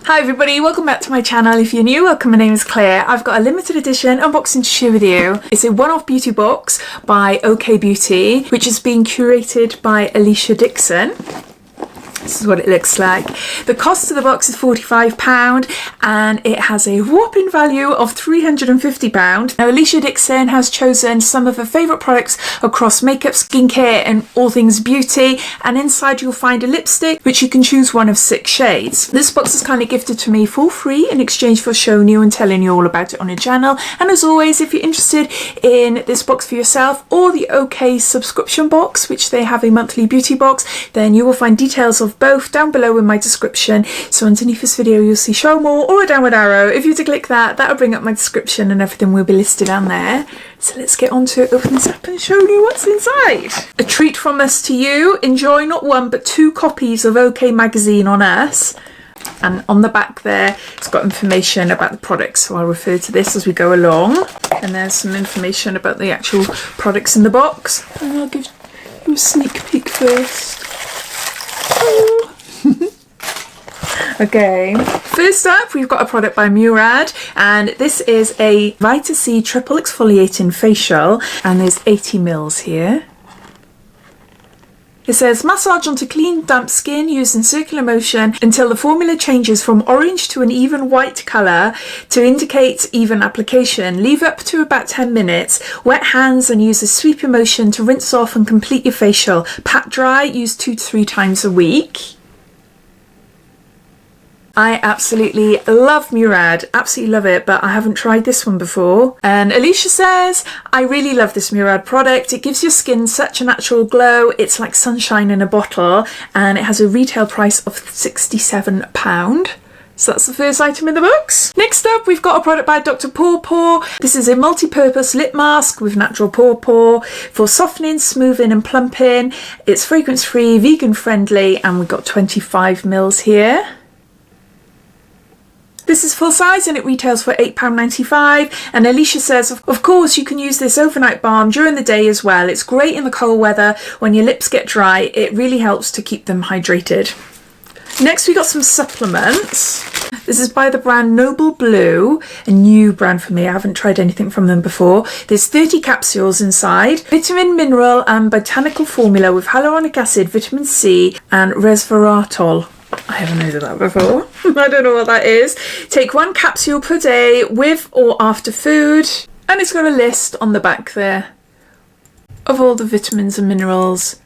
Hi everybody, welcome back to my channel. If you're new, welcome, my name is Claire. I've got a limited edition unboxing to share with you. It's a one-off beauty box by OK Beauty, which is being curated by Alesha Dixon. This is what it looks like. The cost of the box is £45 and it has a whopping value of £350. Now Alesha Dixon has chosen some of her favourite products across makeup, skincare and all things beauty, and inside you'll find a lipstick which you can choose one of 6 shades. This box is kindly gifted to me for free in exchange for showing you and telling you all about it on the channel. And as always, if you're interested in this box for yourself or the OK subscription box, which they have a monthly beauty box, then you will find details of both down below in my description. So underneath this video you'll see show more or a downward arrow. If you were to click that, that'll bring up my description and everything will be listed down there. So let's get on to it, open this up and show you what's inside. A treat from us to you. Enjoy not 1 but 2 copies of OK magazine on us. And on the back there it's got information about the products, so I'll refer to this as we go along. And there's some information about the actual products in the box. And I'll give you a sneak peek first. Okay, first up we've got a product by Murad, and this is a Vita C triple exfoliating facial, and there's 80ml here. It says massage onto clean damp skin using circular motion until the formula changes from orange to an even white colour to indicate even application. Leave up to about 10 minutes. Wet hands and use a sweeping motion to rinse off and complete your facial. Pat dry, use 2 to 3 times a week. I absolutely love Murad, absolutely love it, but I haven't tried this one before. And Alesha says, I really love this Murad product. It gives your skin such a natural glow. It's like sunshine in a bottle, and it has a retail price of £67. So that's the first item in the box. Next up, we've got a product by Dr. Pawpaw. This is a multi-purpose lip mask with natural pawpaw for softening, smoothing and plumping. It's fragrance-free, vegan-friendly, and we've got 25ml here. This is full size and it retails for £8.95, and Alesha says, of course you can use this overnight balm during the day as well. It's great in the cold weather when your lips get dry. It really helps to keep them hydrated. Next we got some supplements. This is by the brand Noble Blue, a new brand for me. I haven't tried anything from them before. There's 30 capsules inside. Vitamin, mineral and botanical formula with hyaluronic acid, vitamin C and resveratrol. I haven't heard of that before. I don't know what that is. Take 1 capsule per day with or after food. And it's got a list on the back there of all the vitamins and minerals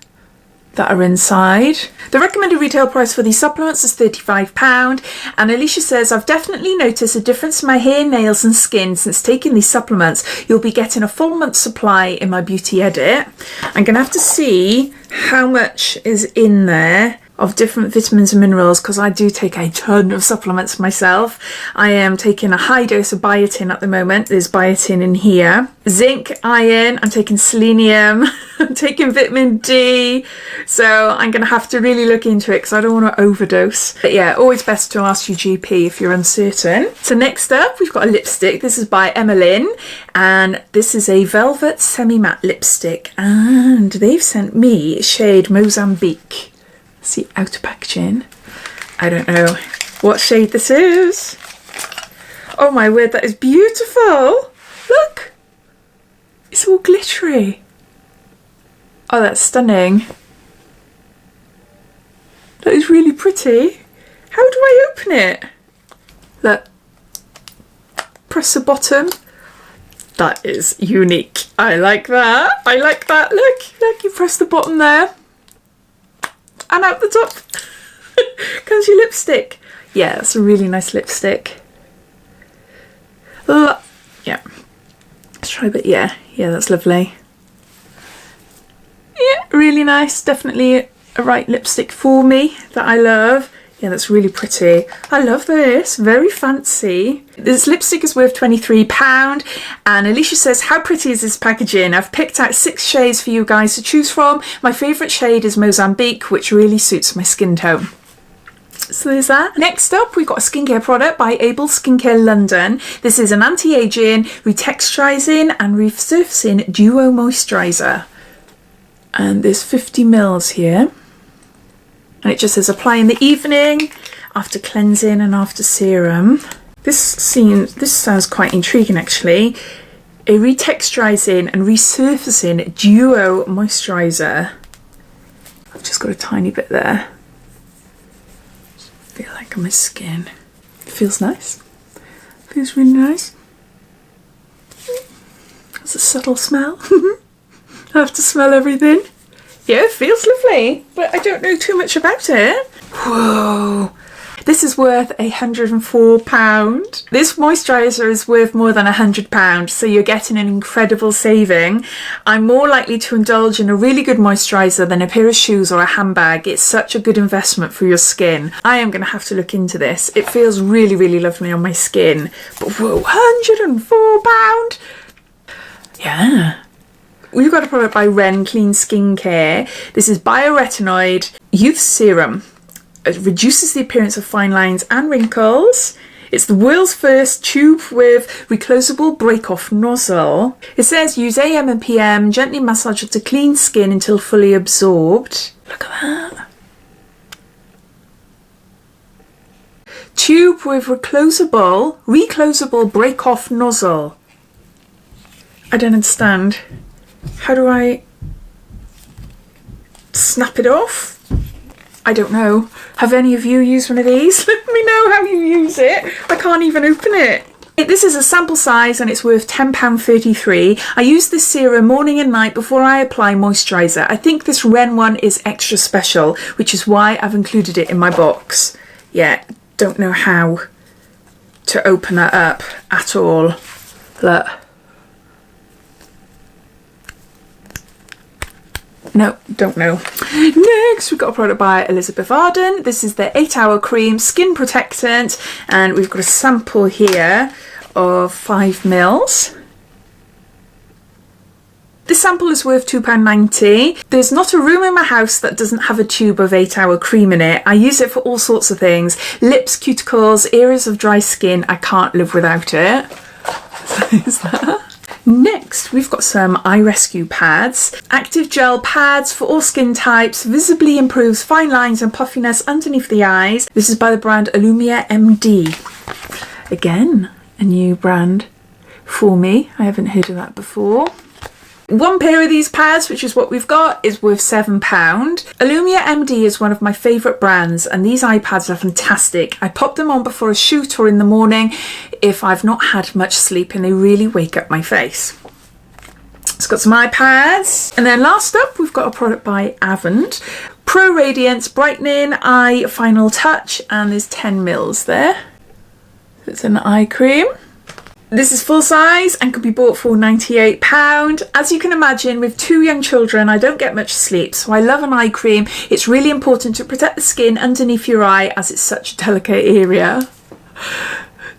that are inside. The recommended retail price for these supplements is £35, and Alesha says, I've definitely noticed a difference in my hair, nails and skin since taking these supplements. You'll be getting a full month's supply in my beauty edit. I'm going to have to see how much is in there of different vitamins and minerals, because I do take a ton of supplements myself. I am taking a high dose of biotin at the moment. There's biotin in here. Zinc, iron, I'm taking selenium, I'm taking vitamin D. So I'm going to have to really look into it because I don't want to overdose. But yeah, always best to ask your GP if you're uncertain. So next up, we've got a lipstick. This is by Emmeline, and this is a velvet semi-matte lipstick. And they've sent me shade Mozambique. See outer packaging. I don't know what shade this is. Oh my word, that is beautiful. Look, it's all glittery. Oh, that's stunning. That is really pretty. How do I open it? Look, press the bottom. That is unique. I like that. I like that. Look, you press the bottom there. And out the top comes your lipstick. Yeah, that's a really nice lipstick. Yeah, let's try a bit. Yeah, that's lovely. Yeah, really nice. Definitely a right lipstick for me that I love. Yeah, that's really pretty. I love this. Very fancy. This lipstick is worth £23, and Alesha says, how pretty is this packaging? I've picked out 6 shades for you guys to choose from. My favourite shade is Mozambique, which really suits my skin tone. So there's that. Next up, we've got a skincare product by Able Skincare London. This is an anti-aging, retexturizing and resurfacing duo moisturiser. And there's 50ml here. And it just says apply in the evening. after cleansing and after serum. This sounds quite intriguing actually. A retexturizing and resurfacing duo moisturiser. I've just got a tiny bit there. I feel like on my skin. It feels nice. Feels really nice. It's a subtle smell. I have to smell everything. Yeah, it feels lovely, but I don't know too much about it. Whoa. This is worth £104. This moisturiser is worth more than £100, so you're getting an incredible saving. I'm more likely to indulge in a really good moisturiser than a pair of shoes or a handbag. It's such a good investment for your skin. I am going to have to look into this. It feels really, really lovely on my skin. But whoa, £104? Yeah. We've got a product by Ren Clean Skincare. This is Bioretinoid Youth Serum. It reduces the appearance of fine lines and wrinkles. It's the world's first tube with reclosable break-off nozzle. It says use AM and PM, gently massage to clean skin until fully absorbed. Look at that. Tube with reclosable break-off nozzle. I don't understand. How do I snap it off? I don't know. Have any of you used one of these? Let me know how you use it. I can't even open it. This is a sample size and it's worth £10.33. I use this serum morning and night before I apply moisturiser. I think this Ren one is extra special, which is why I've included it in my box. Yeah, don't know how to open that up at all. Look. No, don't know. Next, we've got a product by Elizabeth Arden. This is the 8-Hour Cream Skin Protectant, and we've got a sample here of 5 mils. This sample is worth £2.90. There's not a room in my house that doesn't have a tube of 8-Hour Cream in it. I use it for all sorts of things. Lips, cuticles, areas of dry skin. I can't live without it. Is that? Next, we've got some Eye Rescue pads. Active gel pads for all skin types, visibly improves fine lines and puffiness underneath the eyes. This is by the brand Illumia MD. Again, a new brand for me. I haven't heard of that before. One pair of these pads, which is what we've got, is worth £7. Illumia MD is one of my favourite brands, and these eye pads are fantastic. I pop them on before a shoot or in the morning if I've not had much sleep, and they really wake up my face. It's got some eye pads. And then last up, we've got a product by Avond. Pro Radiance Brightening Eye Final Touch, and there's 10 mils there. It's an eye cream. This is full size and can be bought for £98. As you can imagine, with 2 young children, I don't get much sleep, so I love an eye cream. It's really important to protect the skin underneath your eye as it's such a delicate area.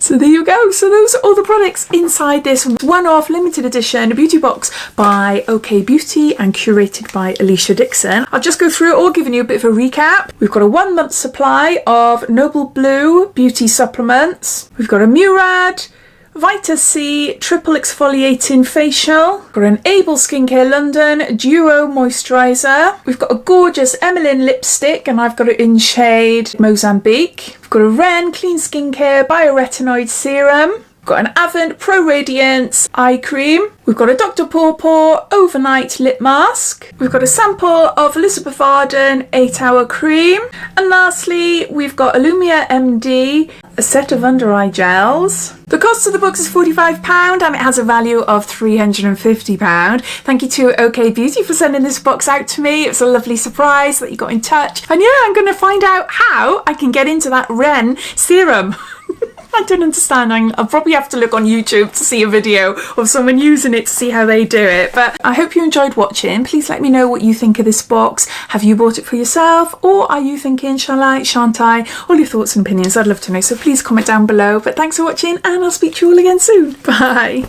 So there you go. So those are all the products inside this one-off limited edition beauty box by OK Beauty and curated by Alesha Dixon. I'll just go through it all, giving you a bit of a recap. We've got a 1-month supply of Noble Blue beauty supplements. We've got a Murad Vita C Triple Exfoliating Facial. Got an Able Skincare London Duo Moisturiser. We've got a gorgeous Emmeline lipstick, and I've got it in shade Mozambique. We've got a Ren Clean Skincare Bioretinoid Serum. We've got an Avond Pro Radiance Eye Cream. We've got a Dr. Pawpaw Overnight Lip Mask. We've got a sample of Elizabeth Arden 8-Hour Cream. And lastly, we've got Illumia MD, a set of under eye gels. The cost of the box is £45 and it has a value of £350. Thank you to OK Beauty for sending this box out to me. It was a lovely surprise that you got in touch. And yeah, I'm going to find out how I can get into that Ren serum. I don't understand. I'll probably have to look on YouTube to see a video of someone using it to see how they do it. But I hope you enjoyed watching. Please let me know what you think of this box. Have you bought it for yourself? Or are you thinking, shall I, shan't I? All your thoughts and opinions, I'd love to know. So please comment down below. But thanks for watching and I'll speak to you all again soon. Bye.